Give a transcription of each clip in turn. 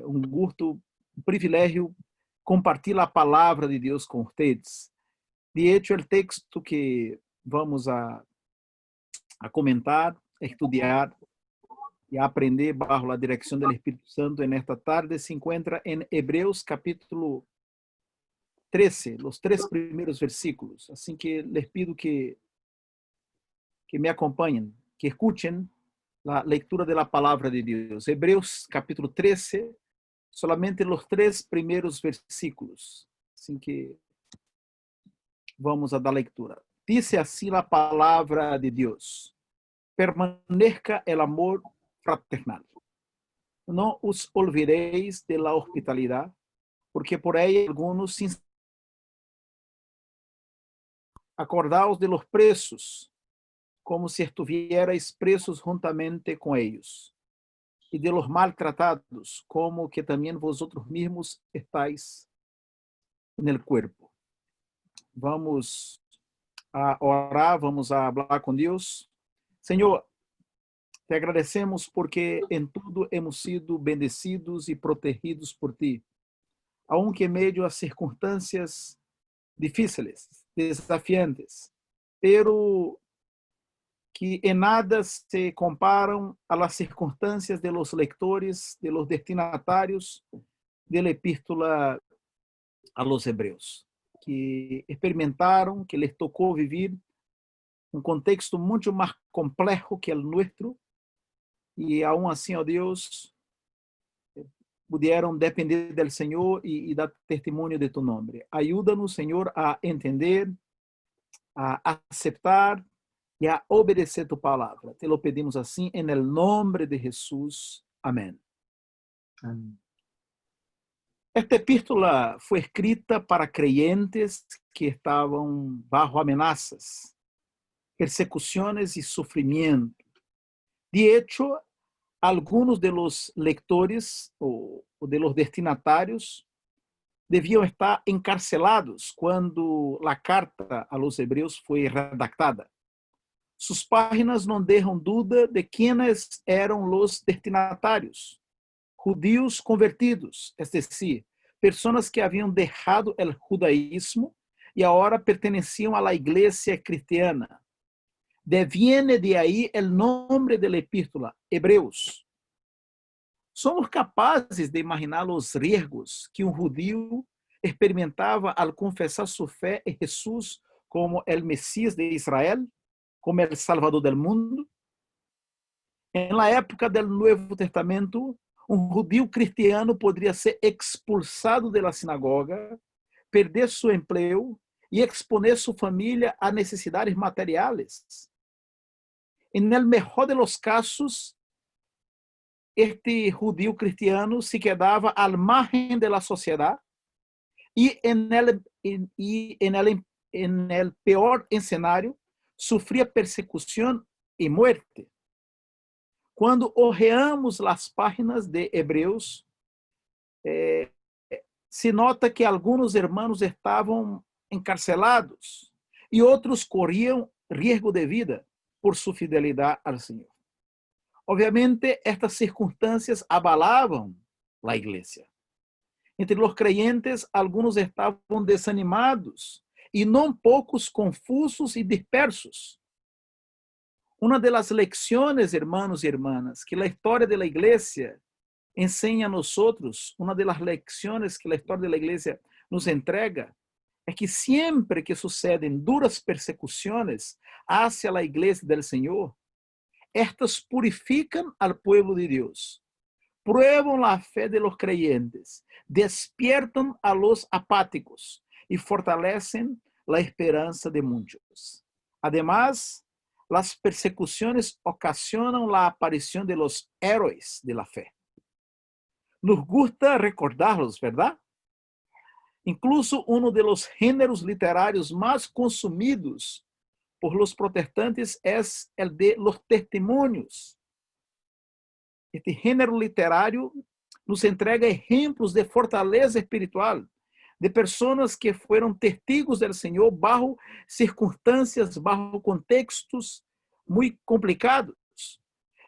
um gusto, um privilégio compartilhar a palavra de Deus com vocês. De hecho, o texto que vamos a comentar, estudar e a aprender bajo a direção do Espírito Santo nesta tarde se encontra em Hebreus capítulo 13, os 3 primeiros versículos. Assim que les pido que me acompanhem, que escuchen a leitura da palavra de Deus. Hebreus capítulo 13, solamente os 3 primeiros versículos. Assim que vamos a dar leitura. Dice assim a palavra de Deus: permaneça el amor fraternal. Não os olvidéis de la hospitalidade, porque por aí algunos acordaos de los presos, como si estuvierais presos juntamente com ellos, e de los maltratados, como que também vosotros mismos estáis en el cuerpo. Vamos a orar, vamos a hablar com Deus. Senhor, te agradecemos porque em tudo hemos sido bendecidos e protegidos por ti, aunque en medio a circunstâncias difíceis, desafiantes, pero que em nada se comparam a las circunstâncias de los lectores, de los destinatários de la epístola a los hebreus, que experimentaram, que les tocou vivir um contexto muito mais complexo que o nosso, e aún assim, ó Deus, puderam depender do Senhor e dar testemunho de tu nome. Ajuda-nos, Senhor, a entender, a aceitar e a obedecer tu palavra. Te lo pedimos assim, em nome de Jesus. Amém. Esta epístola foi escrita para creyentes que estavam bajo amenazas, persecuciones e sofrimento. De hecho, algunos de los lectores ou de los destinatários deviam estar encarcelados quando a carta a los hebreus foi redactada. Sus páginas não deixam dúvida de quienes eram os destinatários. Judíos convertidos, es decir, pessoas que haviam deixado o judaísmo e agora perteneciam à igreja cristiana. Deviene de aí o nome da epístola, Hebreus. Somos capazes de imaginar os riscos que um judío experimentava ao confessar sua fé em Jesus como o Messias de Israel, como o Salvador do mundo? Na época do Novo Testamento, um judío cristiano poderia ser expulsado da sinagoga, perder seu emprego e exponer sua família a necessidades materiais. En el mejor de los casos, este judío cristiano se quedava al margen de la sociedad y en el peor escenario sufría persecución y muerte. Quando hojeamos as páginas de Hebreus, se nota que alguns irmãos estavam encarcelados e outros corriam risco de vida por sua fidelidade ao Senhor. Obviamente, estas circunstâncias abalavam a igreja. Entre os creyentes, alguns estavam desanimados e não poucos confusos e dispersos. Uma das lecciones, hermanos e hermanas, que a história da igreja ensina a nós, uma das lecciones que a história da igreja nos entrega, é que sempre que sucedem duras persecuções hacia a igreja del Senhor, estas purificam al pueblo de Deus, prueban a fé de los creyentes, despiertam a los apáticos e fortalecem a esperança de muitos. Además, las persecuciones ocasionan la aparición de los héroes de la fe. Nos gusta recordarlos, ¿verdad? Incluso uno de los géneros literarios más consumidos por los protestantes es el de los testimonios. Este género literario nos entrega ejemplos de fortaleza espiritual, de pessoas que foram testigos do Senhor bajo circunstâncias, bajo contextos muito complicados.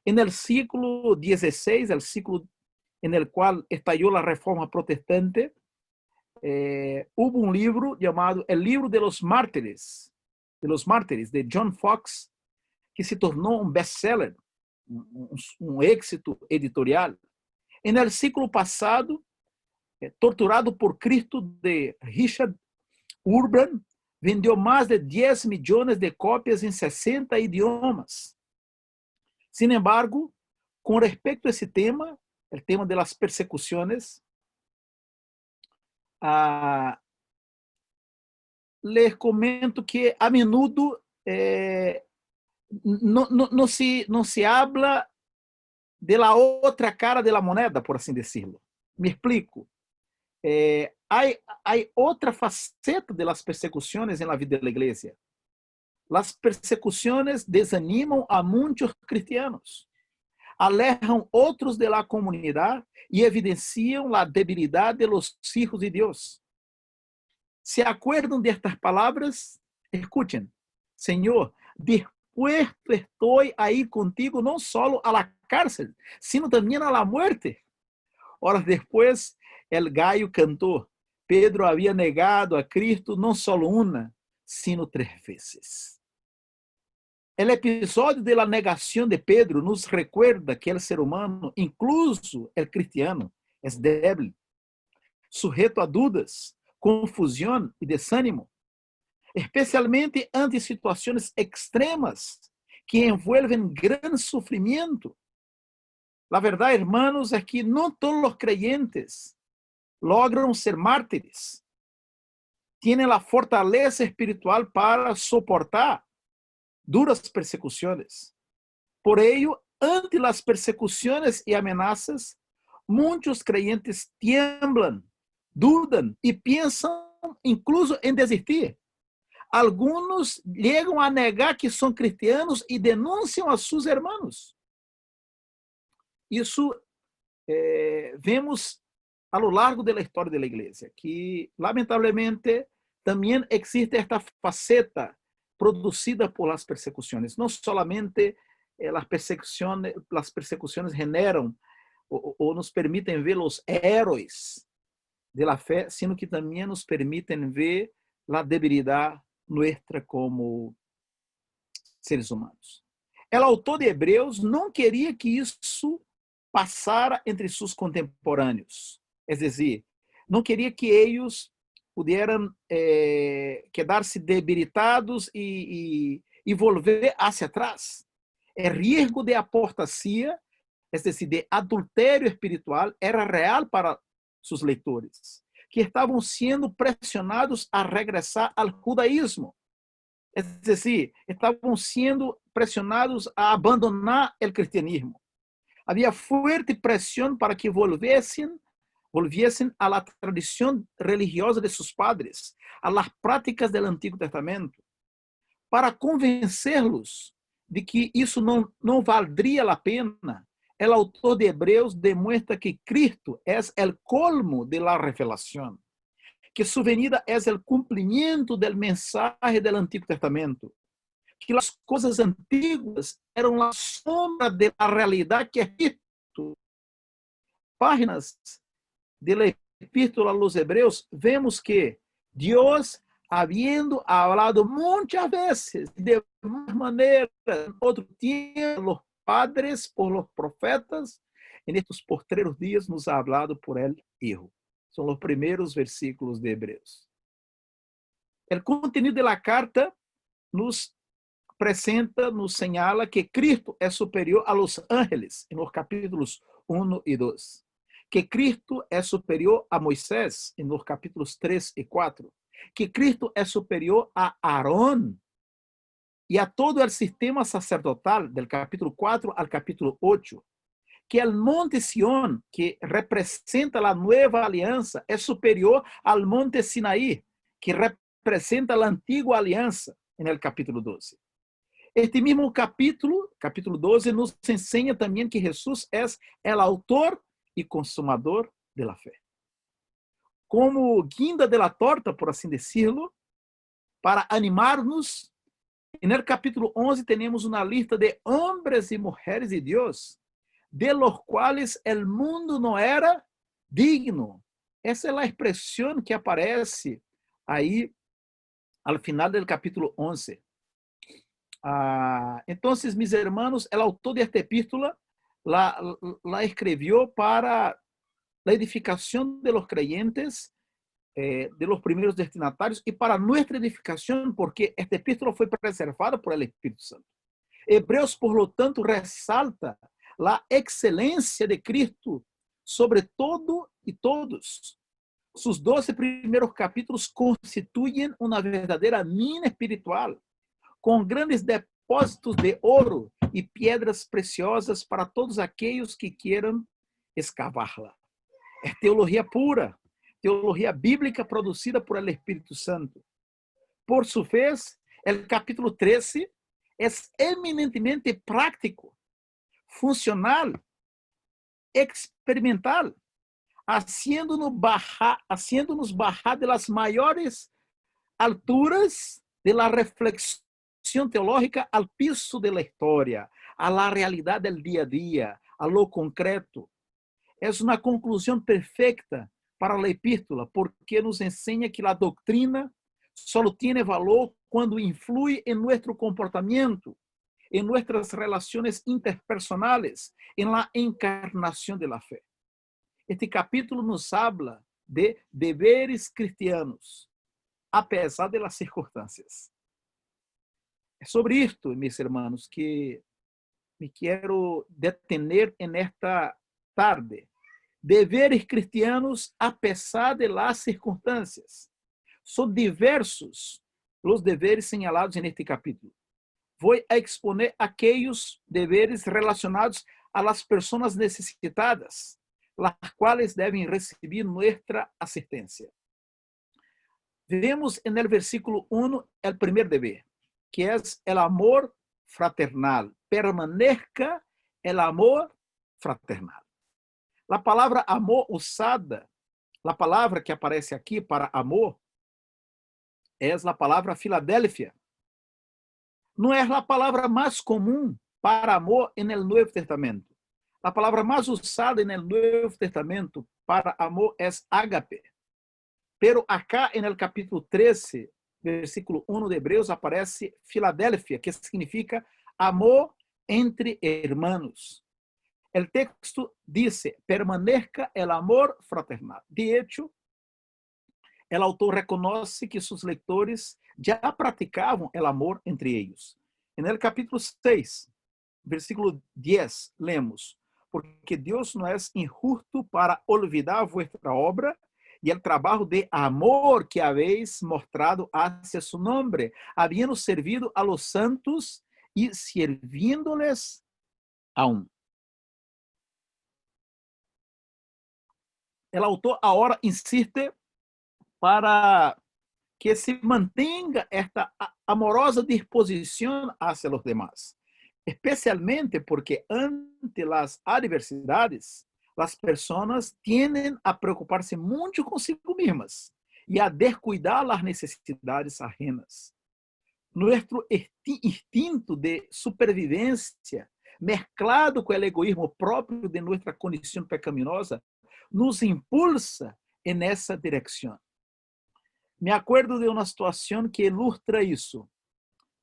En el siglo XVI, el siglo en el cual estalló la Reforma Protestante, hubo un libro llamado El Libro de los Mártires, de John Fox, que se tornou um best-seller, um êxito editorial. En el siglo passado, Torturado por Cristo, de Richard Urban, vendeu mais de 10 milhões de cópias em 60 idiomas. Sin embargo, com respeito a esse tema, o tema das persecuções, les comento que a menudo não se habla de la outra cara de la moneda, por assim decirlo. Me explico. Há outra faceta de las persecuções en la vida de la iglesia. Las persecuções desanimam a muitos cristianos, alejan outros de la comunidad e evidenciam a debilidade de los hijos de Deus. ¿Se acuerdan de estas palabras? Escuchen. Senhor, dispuesto estoy a ir contigo não solo a la cárcel, sino também a la muerte. Horas depois, el gallo cantou. Pedro havia negado a Cristo não solo uma, sino 3 vezes. O episódio de la negação de Pedro nos recuerda que o ser humano, incluso o cristiano, é débil, sujeito a dúvidas, confusão e desânimo, especialmente ante situações extremas que envolvem grande sofrimento. A verdade, hermanos, é que não todos os creyentes logran ser mártires. Tienen a fortaleza espiritual para soportar duras persecuções. Por ello, ante las persecuções e ameaças, muitos creyentes tiemblan, dudan e pensam incluso em desistir. Alguns chegam a negar que são cristianos e denunciam a seus irmãos. Isso vemos a lo largo da história da igreja, que lamentavelmente também existe esta faceta producida por las persecuções. Não solamente las persecuções generam ou nos permitem ver os heróis de la fé, sino que também nos permitem ver a debilidade nuestra como seres humanos. O autor de Hebreus não queria que isso passara entre seus contemporâneos. É dizer, não queria que eles pudieran quedar-se debilitados e volver hacia atrás. O risco de apostasia, é dizer, de adultério espiritual, era real para seus leitores, que estavam sendo pressionados a regressar ao judaísmo. É dizer, estavam sendo pressionados a abandonar o cristianismo. Havia forte pressão para que volviessem a la tradição religiosa de seus padres, a las práticas do Antigo Testamento, para convencê-los de que isso não valdria a pena. O autor de Hebreus demonstra que Cristo é o colmo de la revelação, que sua venida é o cumprimento do mensaje do Antigo Testamento, que as coisas antigas eram a sombra da realidade que é Cristo. Páginas da Epístola a los Hebreus, vemos que Deus, habiendo hablado muitas vezes, de maneira, outro tiempo, los padres, por los profetas, en estos postreros dias nos ha hablado por el Hijo. São os primeiros versículos de Hebreus. O contenido da carta nos apresenta, nos señala que Cristo é superior a los ángeles, en los capítulos 1 e 2. Que Cristo é superior a Moisés, em los capítulos 3 e 4. Que Cristo é superior a Aarón e a todo o sistema sacerdotal, del capítulo 4 al capítulo 8. Que o monte Sión, que representa a nova aliança, é superior ao monte Sinaí, que representa a antiga aliança, no capítulo 12. Este mesmo capítulo 12, nos ensina também que Jesus é o autor e consumador de la fé. Como guinda de la torta, por assim decirlo, para animar-nos, no capítulo 11 temos uma lista de homens e mulheres de Deus, de los cuales el mundo no era digno. Essa é a expressão que aparece aí al final del capítulo 11. Entonces, mis hermanos, el autor de esta epístola la escribió para la edificación de los creyentes, de los primeros destinatarios, y para nuestra edificación, porque esta epístola fue preservada por el Espíritu Santo. Hebreos, por lo tanto, resalta la excelencia de Cristo sobre todo y todos. Sus 12 primeros capítulos constituyen una verdadera mina espiritual, com grandes depósitos de ouro e pedras preciosas para todos aqueles que queiram escavá-la. É teologia pura, teologia bíblica produzida por el Espírito Santo. Por sua vez, o capítulo 13 é eminentemente prático, funcional, experimental, haciendo-nos bajar de las maiores alturas de la reflexión teológica al piso de la historia, a la realidad del día a día, a lo concreto. Es una conclusión perfecta para la epístola, porque nos enseña que la doctrina solo tiene valor cuando influye en nuestro comportamiento, en nuestras relaciones interpersonales, en la encarnación de la fe. Este capítulo nos habla de deveres cristianos, apesar de las circunstancias. É sobre isto, meus irmãos, que me quero detener en esta tarde. Deveres cristianos, apesar de las circunstancias. São diversos os deveres señalados neste capítulo. Vou exponer aqueles deveres relacionados a las personas necessitadas, las cuales deben recibir nuestra asistencia. Vemos en el versículo 1 el primer deber, que es el amor fraternal. Permanezca el amor fraternal. La palavra amor usada, la palavra que aparece aqui para amor, é a palavra Filadélfia. Não é a palavra mais comum para amor no Novo Testamento. A palavra mais usada no Novo Testamento para amor é ágape. Pero acá no capítulo 13, versículo 1 de Hebreus, aparece Filadélfia, que significa amor entre hermanos. O texto diz: permanezca el amor fraternal. De hecho, o autor reconhece que seus leitores já praticavam o amor entre eles. No capítulo 6, versículo 10, lemos: porque Deus não é injusto para olvidar vuestra obra e o trabalho de amor que habéis mostrado hacia su nombre, habiendo servido a los santos e sirviéndoles aún. O autor agora insiste para que se mantenha esta amorosa disposição hacia los demás, especialmente porque ante las adversidades, las personas tienden a preocuparse mucho consigo mismas y a descuidar las necesidades ajenas. Nuestro instinto de supervivencia, mezclado con el egoísmo propio de nuestra condición pecaminosa, nos impulsa en esa dirección. Me acuerdo de uma situação que ilustra isso.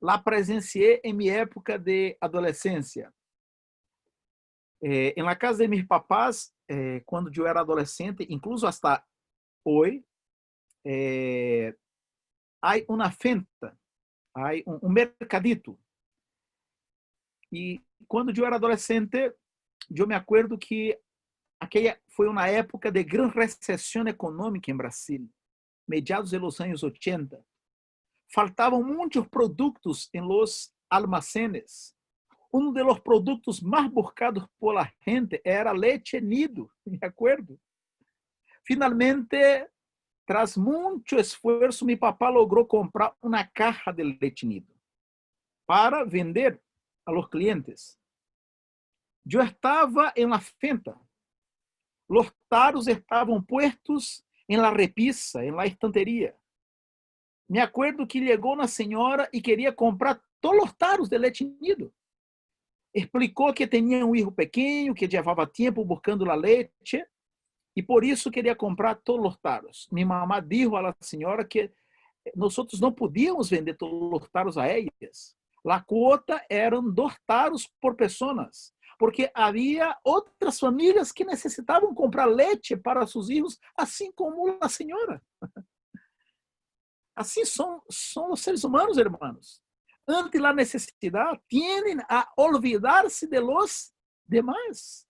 La presenciei em minha época de adolescência. En la casa de mis papás, quando eu era adolescente, incluso hasta hoy, hay una venta, hay un mercadito. E quando eu era adolescente, eu me acuerdo que aquela foi uma época de grande recessão econômica em Brasil, mediados de los anos 80. Faltavam muitos produtos em los almacenes. Um de los produtos mais buscados por la gente era leite nido, me acuerdo. Finalmente, tras muito esforço, mi papá logrou comprar uma caja de leite nido para vender a los clientes. Eu estava em la venta. Los taros estavam puestos em la repisa, em la estanteria. Me acuerdo que chegou uma senhora e queria comprar todos os taros de leite nido. Explicou que tinha um filho pequeno, que levava tempo buscando a leite, e por isso queria comprar todos os taros. Minha mamá disse à senhora que nós não podíamos vender todos os taros a elas. A quota eram 2 taros por pessoas, porque havia outras famílias que necessitavam comprar leite para seus filhos, assim como a senhora. Assim são os seres humanos, hermanos. Ante a necessidade, tendem a olvidar-se de los demás.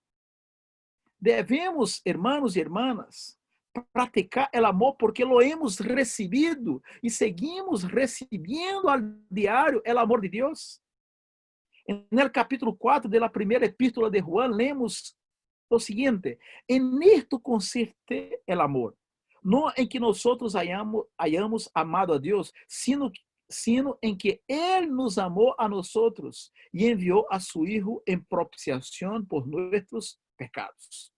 Devemos, hermanos e hermanas, praticar o amor porque lo hemos recebido e seguimos recebendo al diário o amor de Deus. No capítulo 4 da primeira epístola de Juan, lemos o seguinte: en esto consiste el amor, no en que nosotros hayamos amado a Dios, sino en que Él nos amó a nosotros y envió a su Hijo en propiciación por nuestros pecados.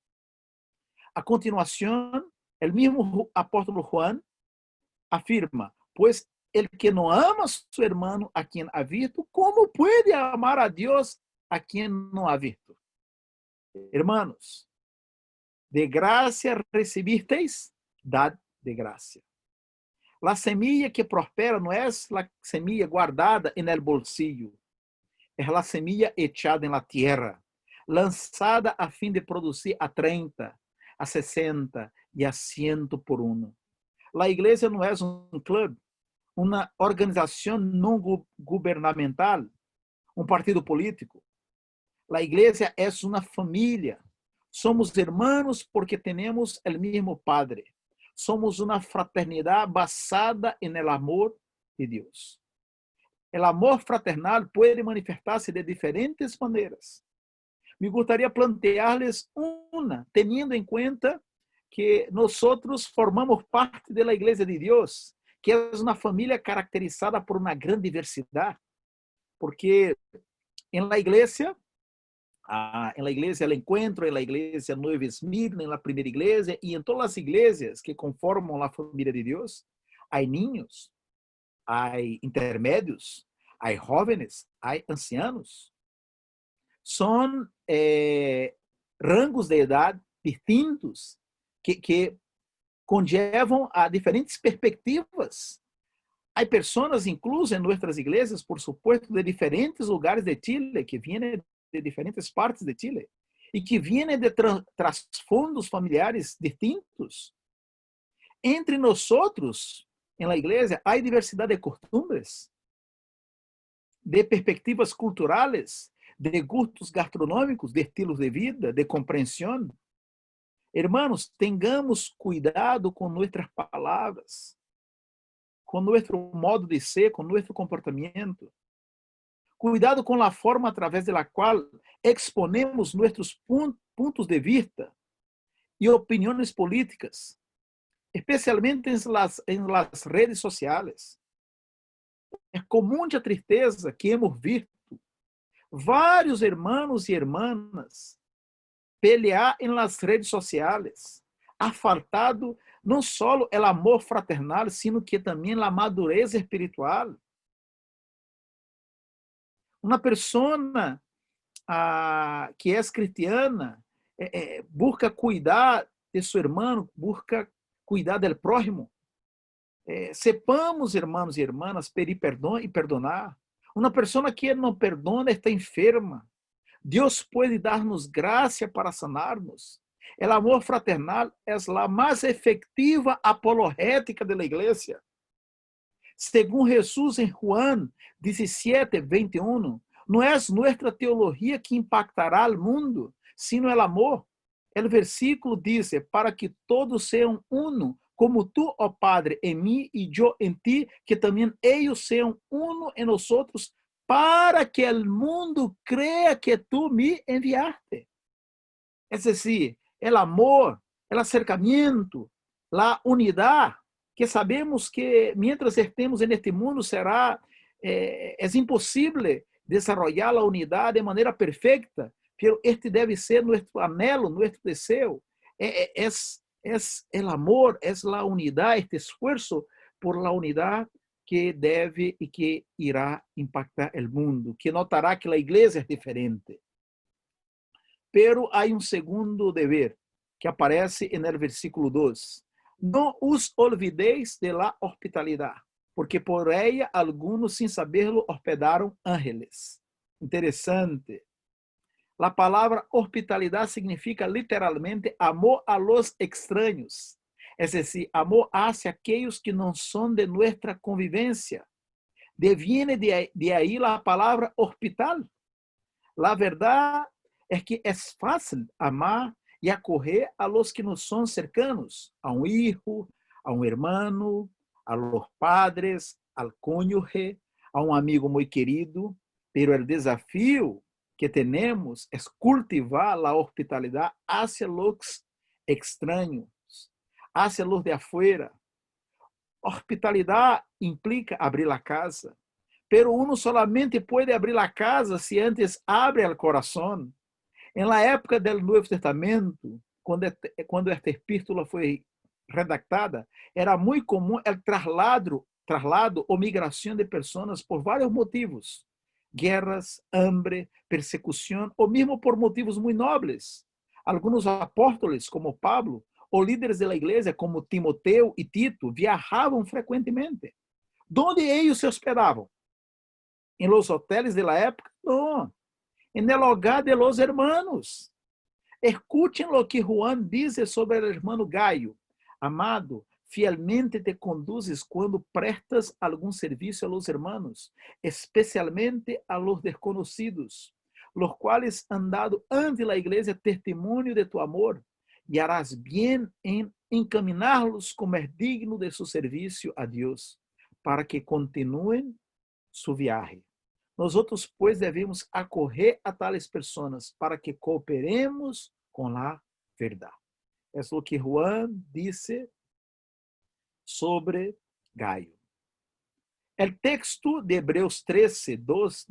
A continuación, el mismo apóstol Juan afirma, pues el que no ama a su hermano a quien ha visto, ¿cómo puede amar a Dios a quien no ha visto? Hermanos, de gracia recibisteis, dad de gracia. La semilla que prospera no es la semilla guardada en el bolsillo, es la semilla echada en la tierra, lanzada a fin de producir a 30, a 60 y a 100 por uno. La iglesia no es un club, una organización no gubernamental, un partido político. La iglesia es una familia. Somos hermanos porque tenemos el mismo Padre. Somos una fraternidad basada en el amor de Dios. El amor fraternal puede manifestarse de diferentes maneras. Me gustaría plantearles una, teniendo en cuenta que nosotros formamos parte de la Iglesia de Dios, que es una familia caracterizada por una gran diversidad, porque en la Iglesia El Encuentro, en la iglesia Nueva Esmirna, en la primera iglesia y en todas las iglesias que conforman la familia de Dios, hay niños, hay intermedios, hay jóvenes, hay ancianos. Son rangos de edad distintos que conllevam a diferentes perspectivas. Hay personas, incluso en nuestras iglesias, por supuesto, de diferentes lugares de Chile, que vienen de diferentes partes de Chile y que vienen de trasfondos familiares distintos. Entre nosotros, en la iglesia, hay diversidad de costumbres, de perspectivas culturales, de gustos gastronómicos, de estilos de vida, de comprensión. Hermanos, tengamos cuidado con nuestras palabras, con nuestro modo de ser, con nuestro comportamiento. Cuidado com a forma através da qual exponemos nossos pontos de vista e opiniões políticas, especialmente em las redes sociais. É com muita tristeza que hemos visto vários hermanos e hermanas pelear em las redes sociais. Ha faltado não só o amor fraternal, sino que também a madurez espiritual. Uma pessoa que é cristiana busca cuidar de seu irmão, busca cuidar do prójimo. Sepamos, irmãos e irmãs, pedir perdão e perdonar. Uma pessoa que não perdona está enferma. Deus pode dar-nos graça para sanar-nos. O amor fraternal é a mais efectiva apologética da igreja. Según Jesús en Juan 17:21, no es nuestra teología que impactará al mundo, sino el amor. El versículo dice, para que todos sean uno, como tú, oh Padre, en mí y yo en ti, que también ellos sean uno en nosotros, para que el mundo crea que tú me enviaste. Es decir, el amor, el acercamiento, la unidad, que sabemos que mientras estemos en este mundo es imposible desarrollar la unidad de manera perfecta, pero este debe ser nuestro anhelo, nuestro deseo. Es el amor, es la unidad, este esfuerzo por la unidad que deve e que irá impactar o mundo, que notará que a igreja é diferente. Pero há um segundo dever que aparece no versículo 2. Não os olvidéis de la hospitalidade, porque por ella algunos, sin saberlo, hospedaram ángeles. Interessante. A palavra hospitalidade significa literalmente amor a los extraños, es decir, amor hacia aquellos que não são de nuestra convivência. Deviene de aí a palavra hospital. La verdade é que é fácil amar e acorrer a los que nos são cercanos, a um hijo, a um hermano, a los padres, al cônjuge, a um amigo muito querido, pero o desafio que temos é cultivar a hospitalidade hacia los extraños, hacia los de afuera. Hospitalidade implica abrir a casa, pero uno solamente pode abrir a casa se antes abre o coração. Em la época do Novo Testamento, quando esta epístola foi redactada, era muito comum o traslado ou migração de pessoas por vários motivos: guerras, hambre, persecução, ou mesmo por motivos muito nobres. Alguns apóstolos, como Pablo, ou líderes da igreja, como Timoteu e Tito, viajavam frequentemente. Onde eles se hospedavam? Em los hotéis da época? Não. En el hogar de los hermanos. Escuchen lo que Juan dice sobre el hermano Gaio. Amado, fielmente te conduces quando prestas algum serviço a los hermanos, especialmente a los desconocidos, los cuales han dado ante la iglesia testimonio de tu amor, y harás bien en encaminarlos como es digno de su servicio a Dios, para que continúen su viaje. Nós outros, pois, devemos acorrer a tales pessoas para que cooperemos com a verdade. É o que Juan disse sobre Gaio. O texto de Hebreus 13, 2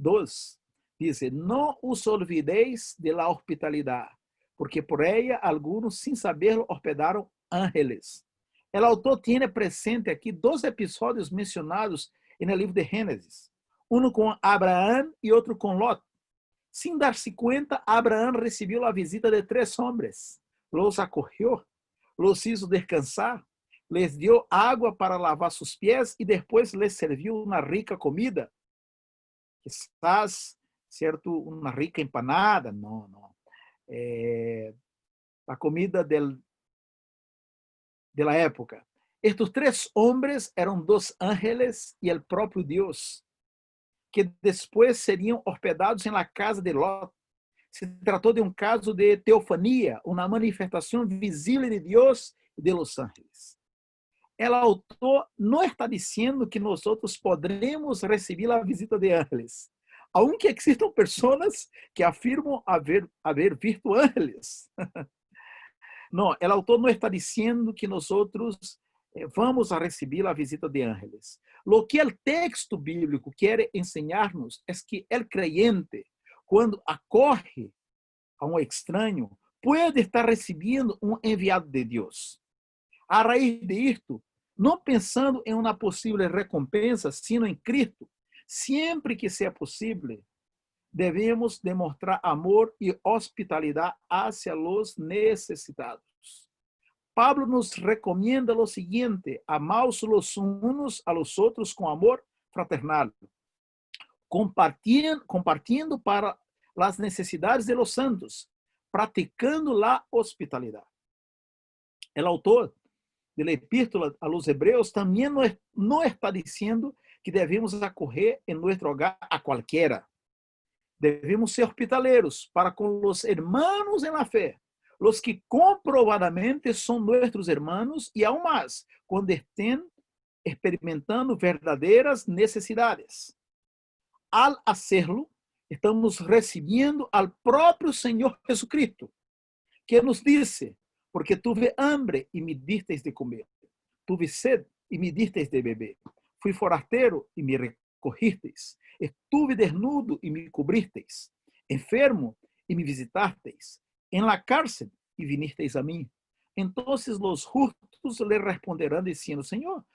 diz: não os olvidéis de la hospitalidade, porque por ella alguns, sem saberlo, hospedaram ángeles. O autor tem presente aqui 2 episódios mencionados no livro de Gênesis. Um com Abraão e outro com Lot. Sem dar-se conta, Abraão recebeu a visita de 3 homens. Los acorreu, los hizo descansar, les dio água para lavar seus pés e depois les serviu uma rica comida. Quizás, certo, uma rica empanada, não. A comida da época. Estes 3 homens eram 2 ángeles e o próprio Deus, que depois seriam hospedados na casa de Lot. Se tratou de um caso de teofania, uma manifestação visível de Deus e de los ángeles. O autor não está dizendo que nós outros poderemos receber a visita de ángeles, aunque existam pessoas que afirmam haver visto ángeles. Não, o autor não está dizendo que nós outros vamos a receber a visita de ángeles. Lo que o texto bíblico quer ensinar-nos é que o creyente, quando acorre a um estranho, pode estar recebendo um enviado de Deus. A raiz de isto, não pensando em uma possível recompensa, sino em Cristo, sempre que seja possível, devemos demonstrar amor e hospitalidade hacia los necessitados. Pablo nos recomenda lo siguiente: amaos los unos a los otros con amor fraternal, compartiendo para las necesidades de los santos, praticando la hospitalidad. El autor de la epístola a los hebreos también no está diciendo que devemos acorrer en nuestro hogar a cualquiera. Devemos ser hospitaleros para con los hermanos en la fe, los que comprovadamente son nuestros hermanos y aún más cuando estén experimentando verdadeiras necessidades. Al hacerlo, estamos recibiendo al próprio Senhor Jesucristo, que nos disse: porque tuve hambre e me disteis de comer, tuve sed e me disteis de beber, fui forasteiro e me recogisteis, estuve desnudo e me cobristeis, enfermo e me visitasteis, en la cárcel y vinisteis a mí. Entonces los justos le responderán diciendo: Señor,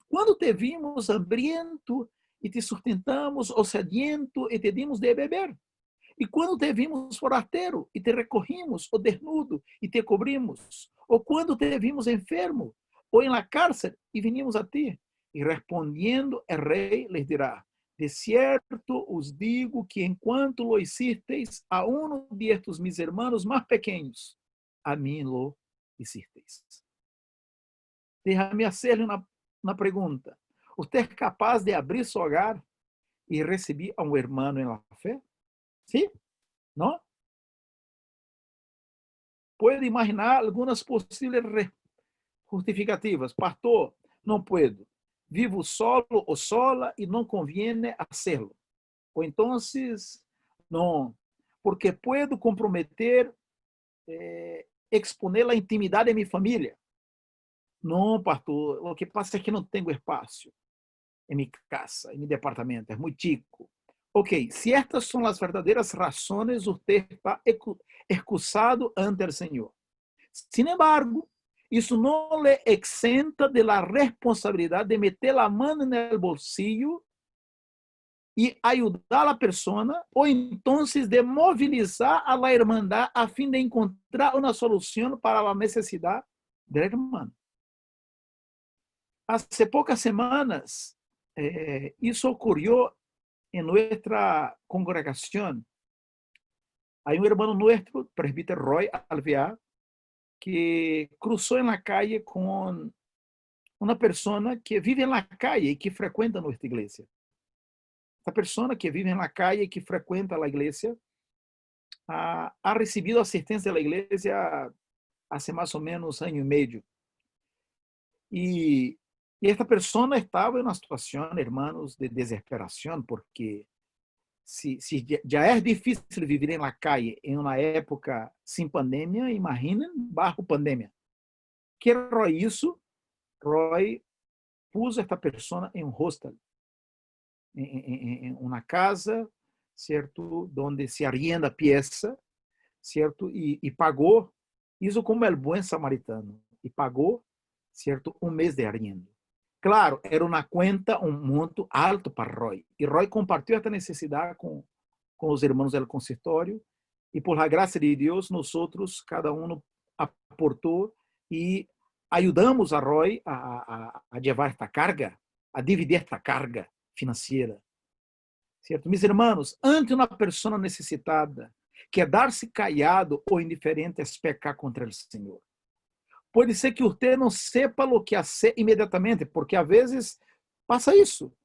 quando te vimos hambriento e te sustentamos, ou sediento e te dimos de beber? E quando te vimos forasteiro e te recogimos, ou desnudo e te cobrimos? Ou quando te vimos enfermo ou em la cárcel e vinimos a ti? E respondiendo el rei les dirá: de cierto os digo que enquanto lo hicisteis a uno de estos mis hermanos más pequeños, a mim lo hicisteis. Déjame hacerle uma pergunta. Você é capaz de abrir seu hogar e receber a um hermano em la fé? Sim? Não? Pode imaginar algumas possíveis justificativas. Pastor, não puedo. Vivo solo ou sola e não conviene hacerlo. Ou então, não, porque puedo comprometer, exponer a intimidade de minha família. Não, pastor, o que passa é que não tenho espaço em minha casa, em meu departamento, é muito chico. Ok, se estas são as verdadeiras razões, você está excusado ante o Senhor. Sin embargo, isso não lhe exenta de la responsabilidade de meter a mão no bolsillo e ajudar a pessoa, ou então de mobilizar a la hermandad a fim de encontrar uma solução para a necessidade do irmão. Há poucas semanas, isso ocorreu em nossa congregação. Há um irmão nosso, presbítero Roy Alvear, que cruzou na calle com uma pessoa que vive na calle e que frequenta nossa igreja. Essa pessoa que vive na calle e que frequenta a igreja ha recebido assistência da igreja há mais ou menos ano e meio. E esta pessoa estava em uma situação, hermanos, de desesperação, porque se já é difícil viver na calle em uma época sem pandemia, imaginem bajo pandemia. Que Roy isso? Roy pôs esta pessoa em um hostel, em uma casa, certo, onde se arrienda pieza, certo, e pagou isso como é o bom samaritano, e pagou, certo, um mês de arriendo. Claro, era uma conta, um monto alto para Roy. E Roy compartilhou esta necessidade com os irmãos do consultório. E por la graça de Deus, nós outros, cada um aportou e ajudamos a Roy a levar esta carga, a dividir esta carga financeira. Certo? Meus irmãos, ante uma pessoa necessitada, quedar-se callado ou indiferente é pecar contra o Senhor. Pode ser que você não sepa o que fazer imediatamente, porque às vezes passa isso.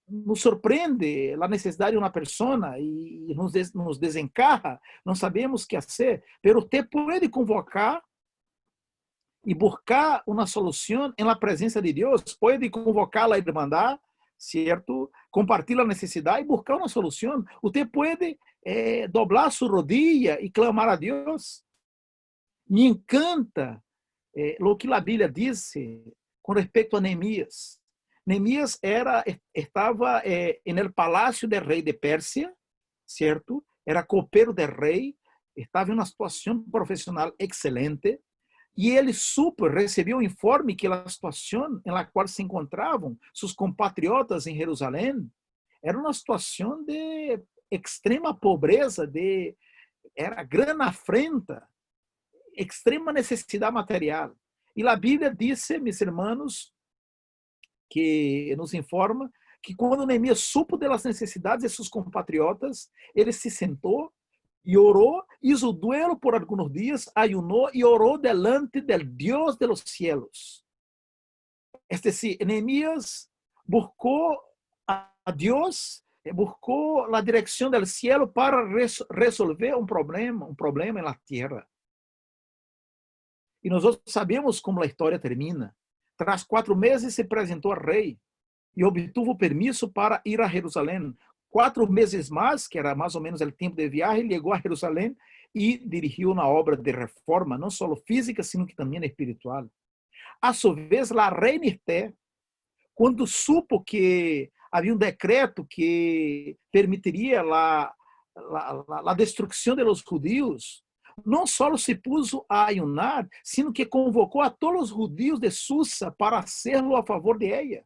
Nos surpreende a necessidade de uma pessoa e nos desencarra, não sabemos o que fazer, mas você pode convocar e buscar uma solução na presença de Deus, pode convocar a irmandade, certo? Compartilhar a necessidade e buscar uma solução. Você pode dobrar sua rodilha e clamar a Deus. Me encanta o que a Bíblia diz com respeito a Neemias. Neemias estava no palácio do rei de Pérsia, certo? Era copeiro do rei, estava em uma situação profissional excelente, e ele recebeu um informe que a situação em la qual se encontravam seus compatriotas em Jerusalém era uma situação de extrema pobreza, era grande afrenta, extrema necessidade material. E a Bíblia diz, meus irmãos, que nos informa que quando Neemias supo das necessidades de seus compatriotas, ele se sentou e orou, hizo duelo por alguns dias, ayunou e orou delante del Deus de los cielos. Es decir, Neemias buscou a Deus, buscou a direção do cielo para resolver um problema na terra. E nós sabemos como a história termina. Tras 4 meses se apresentou ao rei e obtuvo permisso para ir a Jerusalém. 4 meses mais, que era mais ou menos o tempo de viagem, chegou a Jerusalém e dirigiu uma obra de reforma, não só física, sino que também espiritual. A sua vez, a reina Esté, quando supo que havia um decreto que permitiria a destruição de los judíos, não só se puso a ayunar, sino que convocou a todos os judíos de Susa para hacerlo a favor de ella,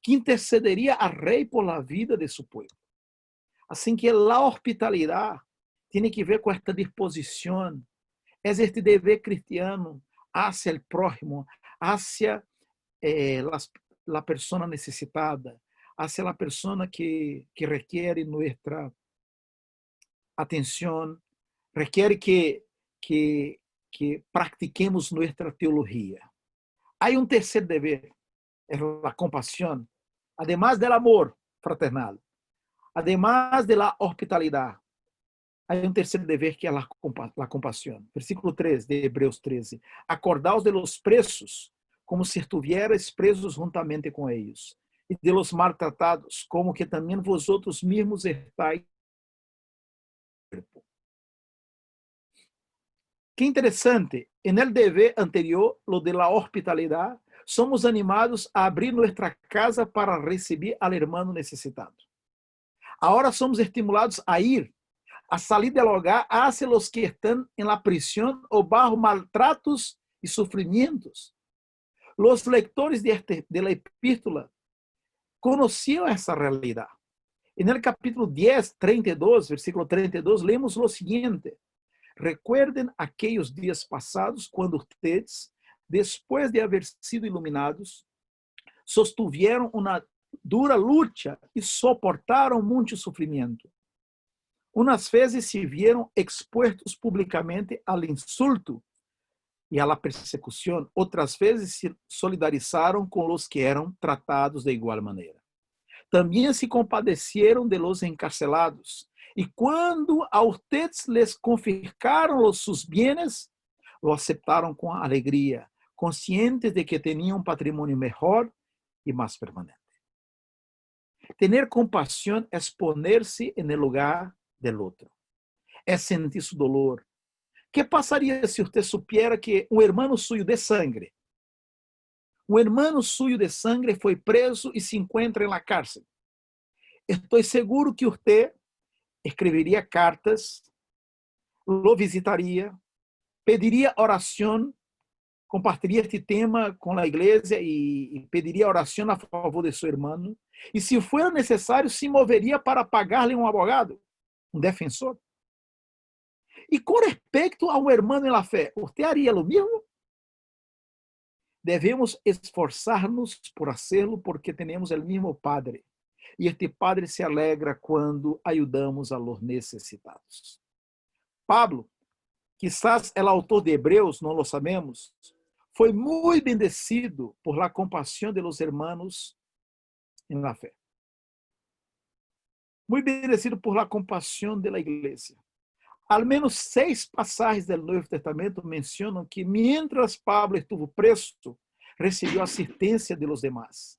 que intercederia al rei por la vida de su pueblo. Assim que a hospitalidade tem que ver com esta disposição, é este dever cristiano hacia el prójimo, hacia la persona necessitada, hacia la persona que requiere nuestra atenção, requiere que practiquemos nuestra teología. Hay un tercer deber, es la compasión, además del amor fraternal, además de la hospitalidad. Hay un tercer deber que es la compasión. Versículo 3 de Hebreos 13. Acordaos de los presos, como si estuvierais presos juntamente com ellos, e de los maltratados, como que também vosotros mismos estáis. Que interessante, en el dever anterior, lo de la hospitalidad, somos animados a abrir nuestra casa para receber al hermano necessitado. Agora somos estimulados a ir, a salir del hogar hacia los que están en la prisión o bajo maltratos y sufrimientos. Los lectores de la epístola conocían essa realidad. En el capítulo 10, 32, versículo 32, leemos lo siguiente. Recuerden aquellos días pasados quando ustedes, después de haber sido iluminados, sostuvieron una dura lucha y soportaron mucho sufrimiento. Unas veces se vieron expuestos públicamente al insulto y a la persecución, otras veces se solidarizaron con los que eran tratados de igual manera. También se compadecieron de los encarcelados, y cuando a ustedes les confiscaron sus bienes, lo aceptaron con alegría, conscientes de que tenían un patrimonio mejor y más permanente. Tener compasión es ponerse en el lugar del otro, es sentir su dolor. ¿Qué pasaría si usted supiera que un hermano suyo de sangre foi preso e se encontra en la cárcel? Estoy seguro que usted escreveria cartas, lo visitaria, pediria oração, compartilharia este tema com a igreja e pediria oração a favor de seu irmão. E se for necessário, se moveria para pagar-lhe um advogado, um defensor. E com respeito a um irmão em la fé, você haria o mesmo? Devemos esforçar-nos por hacerlo porque temos o mesmo Padre. E este Padre se alegra quando ajudamos a los necessitados. Pablo, quizás el autor de Hebreos, não lo sabemos, foi muito bendecido por la compasión de los hermanos en la fe. Muito bendecido por la compasión de la iglesia. Al menos 6 pasajes del Nuevo Testamento mencionam que mientras Pablo estuvo preso, recibió asistencia de los demás.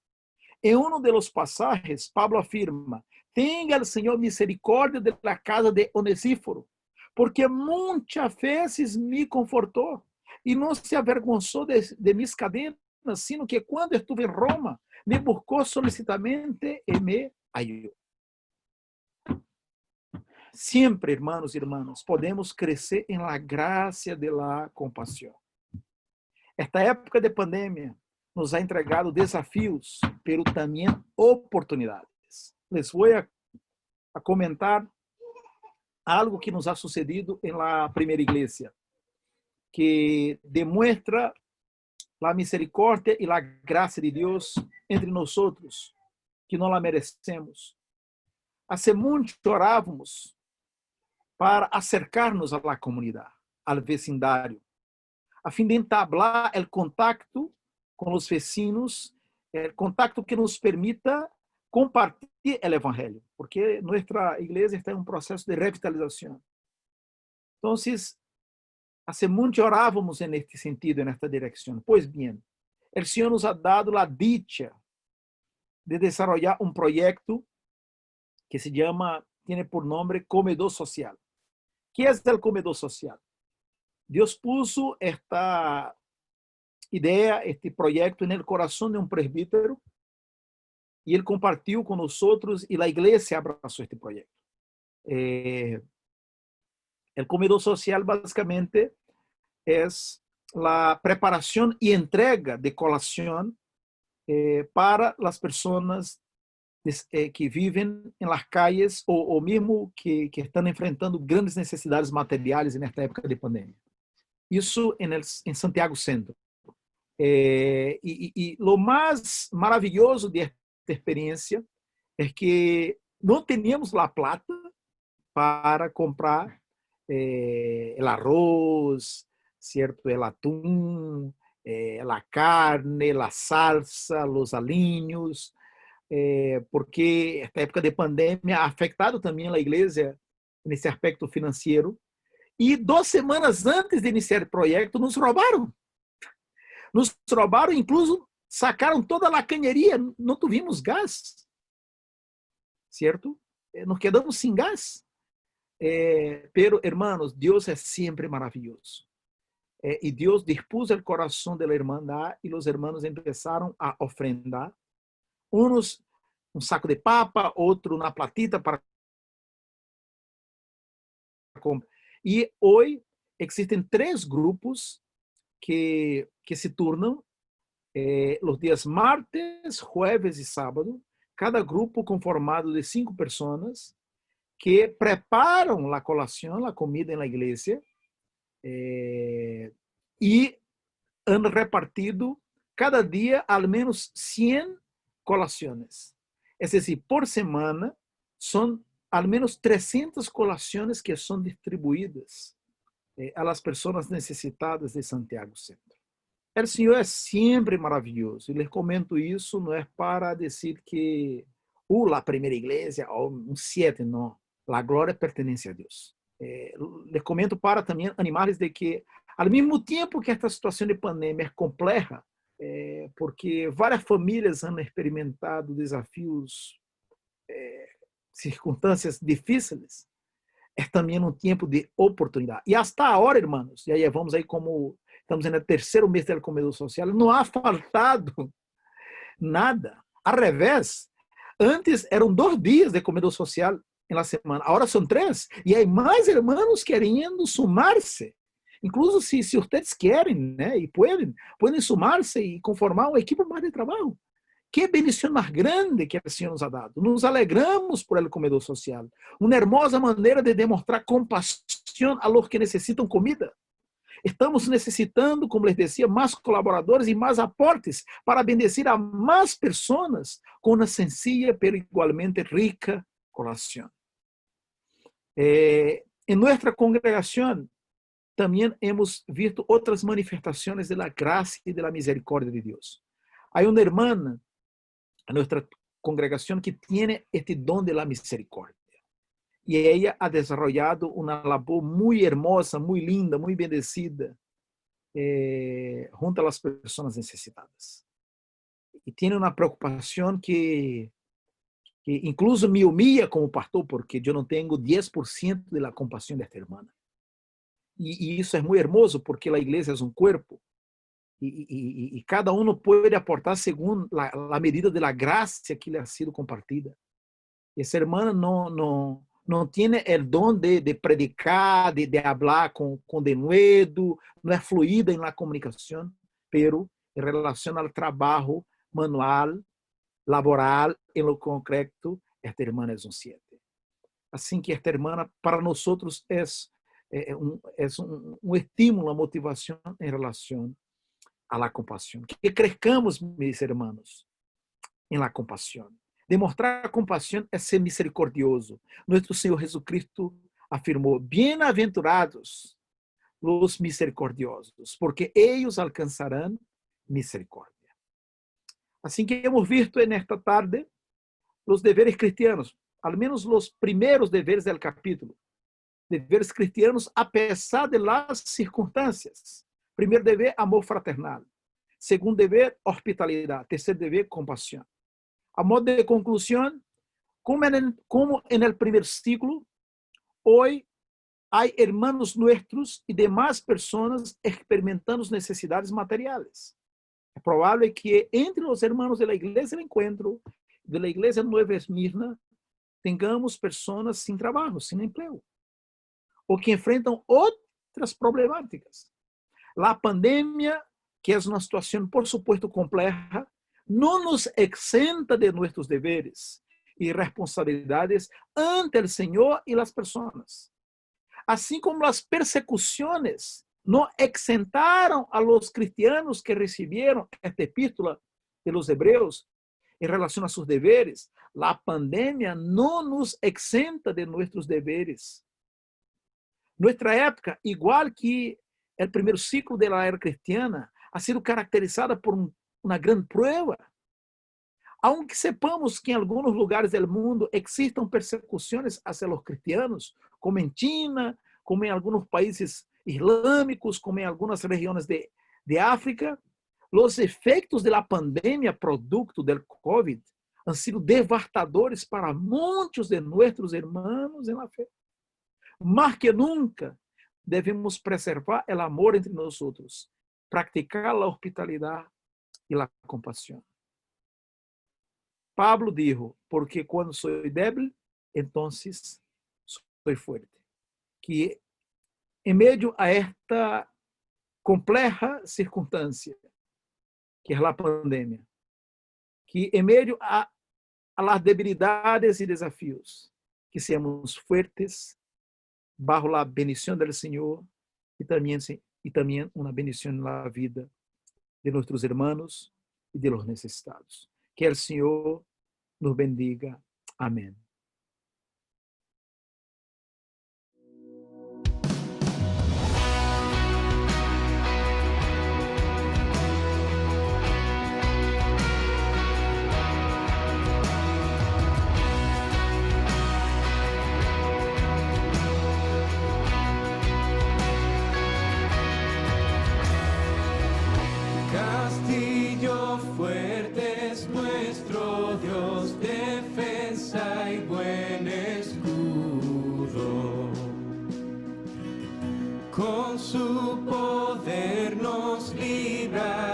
En uno de los pasajes, Pablo afirma, tenga el Señor misericordia de la casa de Onesíforo, porque muchas veces me confortó y no se avergonzó de mis cadenas, sino que cuando estuve en Roma, me buscó solicitamente y me ayudó. Siempre, hermanos y hermanas, podemos crecer en la gracia de la compasión. Esta época de pandemia nos ha entregado desafios, pero também oportunidades. Les voy a comentar algo que nos ha sucedido en la primera iglesia, que demuestra la misericordia y la gracia de Dios entre nosotros, que no la merecemos. Hace mucho orávamos para acercarnos a la comunidad, al vecindario, a fin de entablar el contacto con los vecinos, el contacto que nos permita compartir el evangelio, porque nuestra iglesia está en un proceso de revitalización. Entonces, hace mucho orábamos en este sentido, en esta dirección. Pues bien, el Señor nos ha dado la dicha de desarrollar un proyecto que se llama, tiene por nombre Comedor Social. ¿Qué es el comedor social? Dios puso esta idea, este proyecto en el corazón de un presbítero y él compartió con nosotros y la iglesia abrazó este proyecto. El comedor social básicamente es la preparación y entrega de colación para las personas que viven en las calles o mesmo que estão enfrentando grandes necessidades materiais nesta época de pandemia. Isso em Santiago Centro. E lo mais maravilhoso de esta experiência é que não teníamos a plata para comprar el arroz, ¿cierto? El atún, la carne, la salsa, los aliños, porque esta época de pandemia ha afetado também a igreja nesse aspecto financeiro. E 2 semanas antes de iniciar o projeto, nos roubaram. Nos roubaram, incluso sacaram toda a canheria, não tivemos gás, certo? Nos quedamos sem gás. Pero, hermanos, Deus é sempre maravilhoso. E Deus dispôs o coração da irmandade e os hermanos começaram a ofrendar. Uns um saco de papa, outro uma platita para comprar. E hoje existem 3 grupos que se turnam os dias martes, jueves e sábado, cada grupo conformado de 5 pessoas que preparam a colação, a comida na igreja, e han repartido cada dia al menos 100 colações. É decir, por semana são al menos 300 colações que são distribuídas a las pessoas necessitadas de Santiago Centro. O Senhor é sempre maravilhoso. E les comento isso não é para dizer que a primeira igreja ou um 7, não. A glória pertence a Deus. Les comento para também animar-les de que, ao mesmo tempo que esta situação de pandemia é complexa, porque várias famílias han experimentado desafios, circunstâncias difíceis, é também um tempo de oportunidade. E hasta agora, irmãos, e aí vamos aí como estamos no 3º mês do comedor social, não há faltado nada. Ao revés, antes eram 2 dias de comedor social na semana, agora são 3, e há mais irmãos querendo sumar-se. Incluso se vocês querem, né, e podem sumar-se e conformar uma equipe mais de trabalho. Que bendição mais grande que o Senhor nos ha dado. Nos alegramos por el comedor social. Uma hermosa maneira de demonstrar compaixão a los que necessitam comida. Estamos necessitando, como les decía, mais colaboradores e mais aportes para bendecir a mais pessoas com uma sencilla, pero igualmente rica colação. Em nossa congregação, também hemos visto outras manifestações da graça e da misericórdia de Deus. Há uma irmã a nuestra congregación que tiene este don de la misericordia. Y ella ha desarrollado una labor muy hermosa, muy linda, muy bendecida junto a las personas necesitadas. Y tiene una preocupación que incluso me humilla como pastor, porque yo no tengo 10% de la compasión de esta hermana. Y eso es muy hermoso, porque la iglesia es un cuerpo. E cada um pode aportar segundo a medida da graça que lhe ha sido compartida. Essa irmã não tem o dom de predicar, de falar com denuedo, não é fluida na comunicação, pero em relação ao trabalho manual, laboral, em lo concreto, esta irmã é um 7. Assim que esta irmã, para nós, é um estímulo, uma motivação em relação a la compasión. Que crezcamos, mis hermanos, en la compasión. Demostrar compasión es ser misericordioso. Nuestro Señor Jesucristo afirmó, bienaventurados los misericordiosos, porque ellos alcanzarán misericordia. Así que hemos visto en esta tarde los deberes cristianos, al menos los primeros deberes del capítulo. Deberes cristianos a pesar de las circunstancias. Primeiro dever, amor fraternal. Segundo dever, hospitalidade. Terceiro dever, compaixão. A modo de conclusão, como en el primer ciclo, hoy hay hermanos nuestros y demás personas experimentando necesidades materiales. Es probable que entre los hermanos de la iglesia del encuentro, de la iglesia Nueva Esmirna, tengamos personas sin trabajo, sin empleo. o que enfrentam outras problemáticas. A pandemia, que é uma situação, por supuesto, compleja, não nos exenta de nossos deveres e responsabilidades ante o Senhor e as pessoas. Assim como as persecuções não exentaram a los cristianos que receberam esta epístola de los hebreus em relação a seus deveres, a pandemia não nos exenta de nossos deveres. Nuestra época, igual que o primeiro ciclo da era cristiana, ha sido caracterizada por uma grande prueba. Aunque sepamos que em alguns lugares do mundo existam persecuções hacia os cristianos, como em China, como em alguns países islâmicos, como em algumas regiões de África, os efeitos da pandemia producto do COVID han sido devastadores para muitos de nossos irmãos em la fé. Mais que nunca, devemos preservar o amor entre nós, praticar a hospitalidade e a compaixão. Pablo dijo, porque quando sou débil, então sou forte. Que em meio a esta compleja circunstância, que é a pandemia, que em meio a las debilidades e desafios, que seamos fuertes bajo a bendição do Senhor e também uma bendição na vida de nossos irmãos e de los necessitados. Que o Senhor nos bendiga. Amém. Castillo fuerte es nuestro Dios, defensa y buen escudo. Con su poder nos libra.